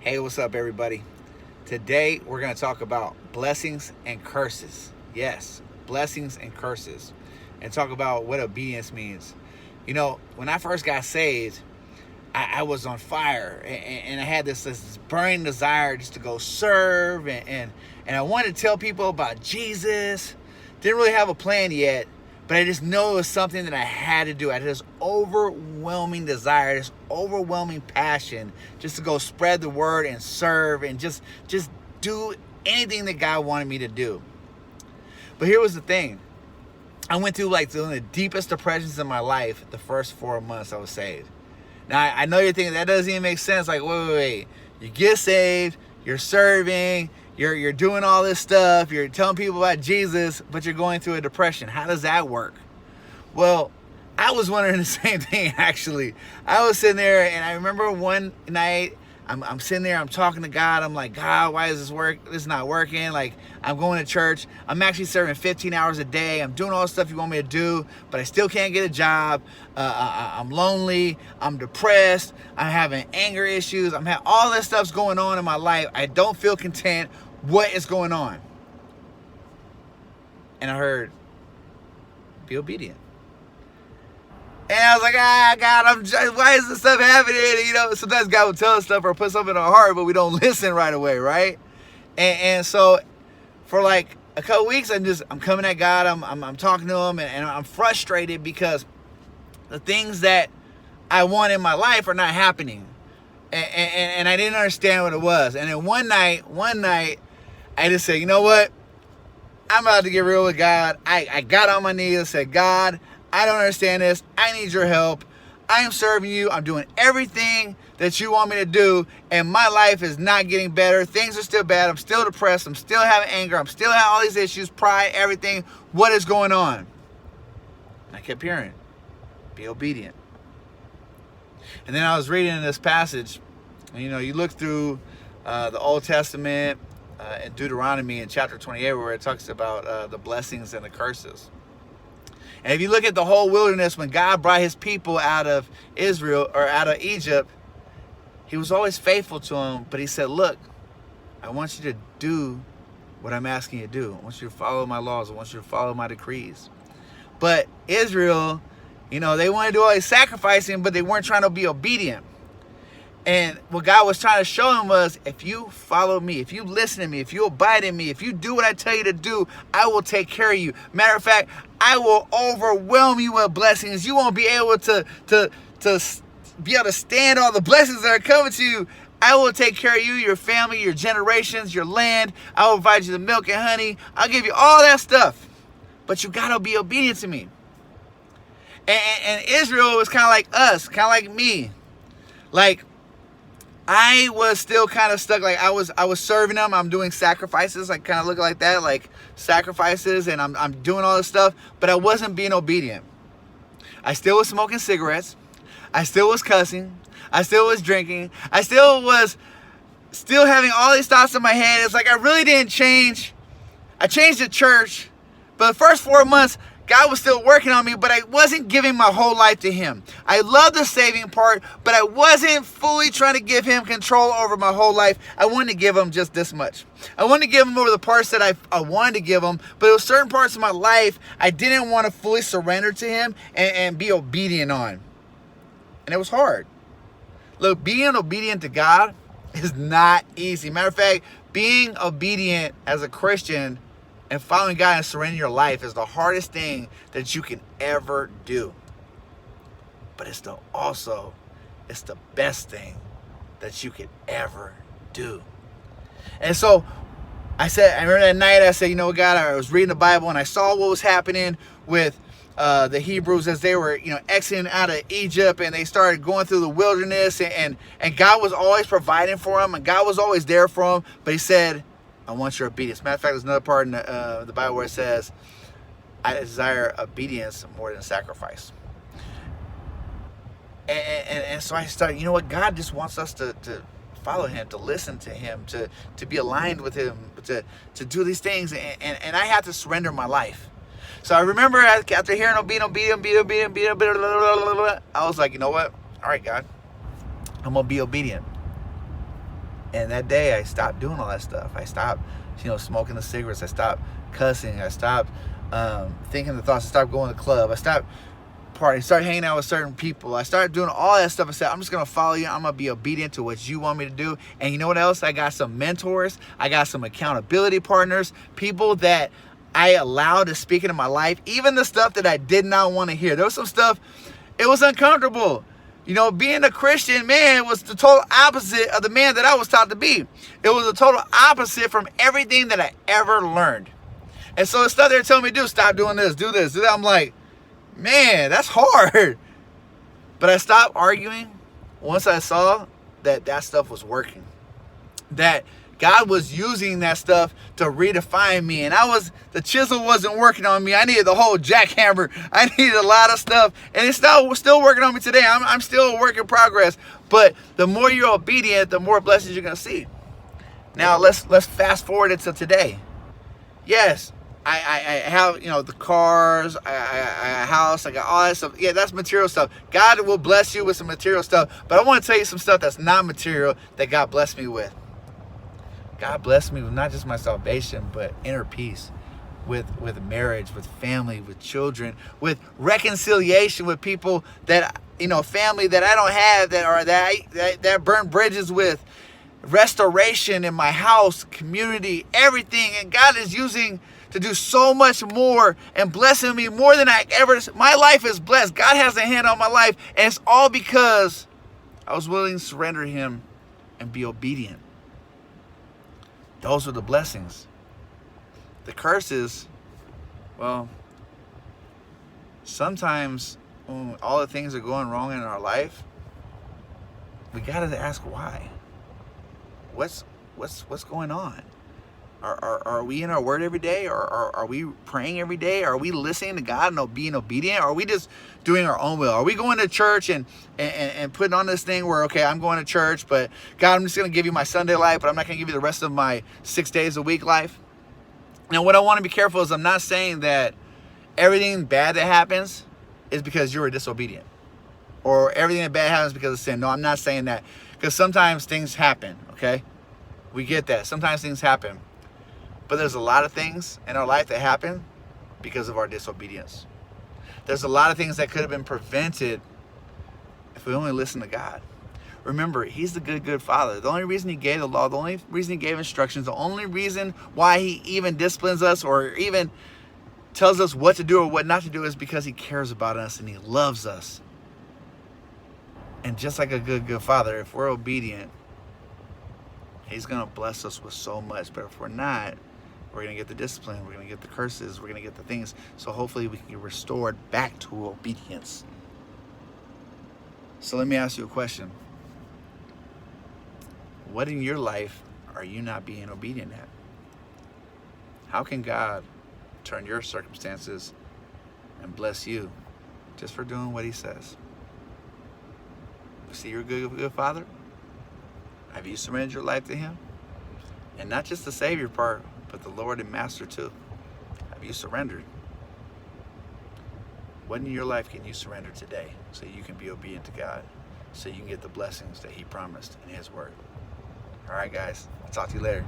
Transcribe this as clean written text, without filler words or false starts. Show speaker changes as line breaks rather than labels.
Hey, what's up, everybody? Today we're going to talk about blessings and curses. Yes, blessings and curses. And talk about what obedience means. You know, when I first got saved, I was on fire and I had this burning desire just to go serve and I wanted to tell people about Jesus. Didn't really have a plan yet, but I just know it was something that I had to do. I had this overwhelming desire, this overwhelming passion just to go spread the word and serve and just do anything that God wanted me to do. But here was the thing. I went through like one of the deepest depressions in my life the first 4 months I was saved. Now, I know you're thinking that doesn't even make sense. Like, wait. You get saved, you're serving, you're doing all this stuff, you're telling people about Jesus, but you're going through a depression. How does that work? Well, I was wondering the same thing, actually. I was sitting there, and I remember one night, I'm sitting there, I'm talking to God. I'm like, God, why is this not working? Like, I'm going to church. I'm actually serving 15 hours a day. I'm doing all the stuff you want me to do, but I still can't get a job. I'm lonely. I'm depressed. I'm having anger issues. I'm having all this stuff's going on in my life. I don't feel content. What is going on? And I heard, be obedient. And I was like, God, why is this stuff happening? And, you know, sometimes God will tell us stuff or put something in our heart, but we don't listen right away, right? And so for like a couple weeks, I'm coming at God. I'm talking to him, and I'm frustrated because the things that I want in my life are not happening. And I didn't understand what it was. And then one night, I just said, you know what? I'm about to get real with God. I got on my knees and said, God, I don't understand this. I need your help. I am serving you. I'm doing everything that you want me to do, and my life is not getting better. Things are still bad. I'm still depressed. I'm still having anger. I'm still having all these issues, pride, everything. What is going on? And I kept hearing, be obedient. And then I was reading in this passage, and, you know, you look through the Old Testament in Deuteronomy in chapter 28, where it talks about the blessings and the curses. And if you look at the whole wilderness, when God brought his people out of Israel or out of Egypt, he was always faithful to them. But he said, look, I want you to do what I'm asking you to do. I want you to follow my laws. I want you to follow my decrees. But Israel, you know, they wanted to do all this sacrificing, but they weren't trying to be obedient. And what God was trying to show him was, if you follow me, if you listen to me, if you abide in me, if you do what I tell you to do, I will take care of you. Matter of fact, I will overwhelm you with blessings. You won't be able to be able to stand all the blessings that are coming to you. I will take care of you, your family, your generations, your land. I will provide you the milk and honey. I'll give you all that stuff. But you got to be obedient to me. And Israel was kind of like us, kind of like me. Like, I was still kind of stuck. Like, I was serving them. I'm doing sacrifices, like kind of looking like that, like sacrifices, and I'm doing all this stuff, but I wasn't being obedient. I still was smoking cigarettes. I still was cussing. I still was drinking. I still was having all these thoughts in my head. It's like I really didn't change. I changed the church, but the first 4 months, God was still working on me, but I wasn't giving my whole life to him. I love the saving part, but I wasn't fully trying to give him control over my whole life. I wanted to give him just this much. I wanted to give him over the parts that I wanted to give him, but there were certain parts of my life I didn't want to fully surrender to him and be obedient on. And it was hard. Look, being obedient to God is not easy. Matter of fact, being obedient as a Christian and following God and surrendering your life is the hardest thing that you can ever do. But it's the best thing that you could ever do. And so I remember that night, I said, you know, God, I was reading the Bible and I saw what was happening with the Hebrews as they were, you know, exiting out of Egypt, and they started going through the wilderness, and God was always providing for them, and God was always there for them. But he said, I want your obedience. Matter of fact, there's another part in the Bible where it says, I desire obedience more than sacrifice. And so I started, you know what? God just wants us to follow him, to listen to him, to be aligned with him, to do these things. And I had to surrender my life. So I remember after hearing obedient, I was like, you know what? All right, God, I'm going to be obedient. And that day I stopped doing all that stuff. I stopped, smoking the cigarettes. I stopped cussing. I stopped thinking the thoughts. I stopped going to the club. I stopped partying. Started hanging out with certain people. I started doing all that stuff. I said, I'm just going to follow you. I'm going to be obedient to what you want me to do. And you know what else? I got some mentors. I got some accountability partners. People that I allowed to speak into my life. Even the stuff that I did not want to hear. There was some stuff, it was uncomfortable. Being a Christian, man, was the total opposite of the man that I was taught to be. It was the total opposite from everything that I ever learned. And so the stuff they're telling me to do, stop doing this, do this, do that. I'm like, man, that's hard. But I stopped arguing once I saw that that stuff was working. That God was using that stuff to redefine me. And the chisel wasn't working on me. I needed the whole jackhammer. I needed a lot of stuff. And it's still working on me today. I'm still a work in progress. But the more you're obedient, the more blessings you're going to see. Now, let's fast forward it to today. Yes, I have, the cars, I a house, I got all that stuff. Yeah, that's material stuff. God will bless you with some material stuff. But I want to tell you some stuff that's not material that God blessed me with. God blessed me with not just my salvation, but inner peace, with marriage, with family, with children, with reconciliation with people that, family that I don't have, that burn bridges with, restoration in my house, community, everything. And God is using to do so much more and blessing me more than my life is blessed. God has a hand on my life, and it's all because I was willing to surrender to Him and be obedient. Those are the blessings. The curses, well, sometimes when all the things are going wrong in our life, we gotta ask why. What's going on? Are we in our word every day? Or are we praying every day? Are we listening to God and being obedient? Or are we just doing our own will? Are we going to church and putting on this thing where, okay, I'm going to church, but God, I'm just going to give you my Sunday life, but I'm not going to give you the rest of my 6 days a week life? Now, what I want to be careful is I'm not saying that everything bad that happens is because you were disobedient. Or everything that bad happens because of sin. No, I'm not saying that. Because sometimes things happen, okay? We get that. Sometimes things happen. But there's a lot of things in our life that happen because of our disobedience. There's a lot of things that could have been prevented if we only listened to God. Remember, He's the good Father. The only reason He gave the law, the only reason He gave instructions, the only reason why He even disciplines us or even tells us what to do or what not to do is because He cares about us and He loves us. And just like a good Father, if we're obedient, He's going to bless us with so much. But if we're not, we're going to get the discipline, we're going to get the curses, we're going to get the things. So hopefully we can get restored back to obedience. So let me ask you a question. What in your life are you not being obedient at? How can God turn your circumstances and bless you just for doing what He says? You see you're a good Father? Have you surrendered your life to Him? And not just the Savior part, but the Lord and Master too. Have you surrendered? What in your life can you surrender today so you can be obedient to God, so you can get the blessings that He promised in His Word? All right, guys. I'll talk to you later.